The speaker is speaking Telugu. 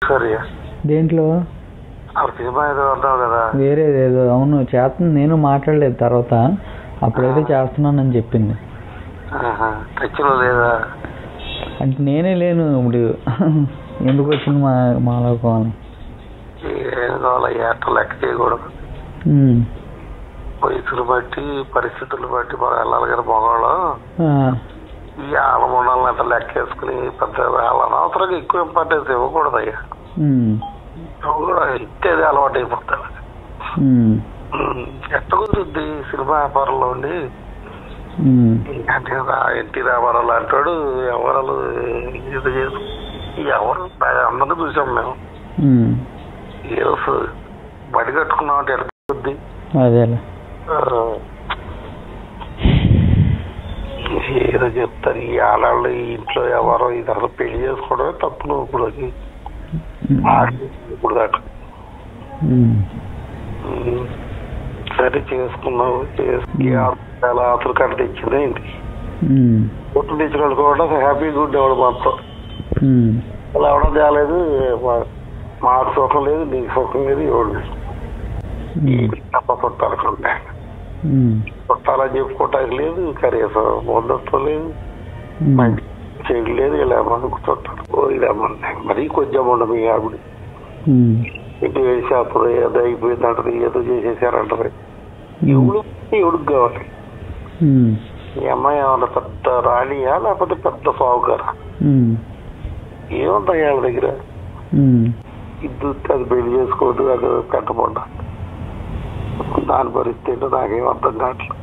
సరే దేంట్లో సినిమా ఏదో అంటావు కదా, వేరేదేదో. అవును చేస్తుంది, నేను మాట్లాడలేదు తర్వాత. అప్పుడైతే చేస్తున్నానని చెప్పింది. టచ్లో లేదా అంటే నేనే లేను ఇప్పుడు. ఎందుకు వచ్చింది మాలో కావాలి, ఏం కావాలి అట్లా లెక్క చేయకూడదు. వయసులు బట్టి పరిస్థితులు బట్టి మనం వెళ్ళాలి కదా మగవాళ్ళు. ఈ ఆడమండాలని అట్లా లెక్క వేసుకుని పెద్ద వాళ్ళ అనవసరంగా ఎక్కువ ఇంపార్టెన్స్ ఇవ్వకూడదు. అయ్యా కూడా ఇచ్చేది అలవాటు అయిపోతాడు. ఎట్ట కుదురుద్ది సినిమా వ్యాపారంలో ఉండి. ఎన్టీ రామారావు అంటాడు ఎవరు ఇది చేసి ఎవరు అందరినీ చూసాం మేము. ఈరోజు బడి కట్టుకున్నాం అంటే ఎట్ట కుదురుద్ది. ఏదో చెప్తారు ఈ ఆడవాళ్ళు ఇంట్లో ఎవరో ఇది అసలు పెళ్లి చేసుకోవడమే తప్పు. నువ్వు ఇప్పుడు దాకా సరే చేసుకున్నావు, చాలా ఆతులు కట్ట తెచ్చింది ఏంటి. కొట్టు తెచ్చిన వాళ్ళు కూడా హ్యాపీగా ఉండేవాడు మొత్తం. అలా ఎవడం తేలేదు, మాకు సుఖం లేదు, నీకు సుఖం లేదు, ఎవడు తప్ప చుట్టాలకుండా చుట్టాలని చెప్పుకోవటానికి లేదు, కనీసం ముందస్తు లేదు, మంచి చెడు లేదు. ఇలా మనకు చుట్టాలు ఇదమ్మా మరీ కొంచెం ఉండదు. మీ ఆవిడ ఇంటి వేసేప్పుడు ఏదో అయిపోయిందంటది, ఏదో చేసేసారంటది. ఎవడికి కావాలి? ఈ అమ్మాయి ఏమన్నా పెద్ద రాణియా లేకపోతే పెద్ద సాగుకారా? ఏముంటాయి వాళ్ళ దగ్గర? ఇద్దరు అది పెళ్లి చేసుకోవద్దు, అది పెట్టకుండా దాని పరిస్థితి ఏంటో నాకేం అర్థం కావట్లేదు.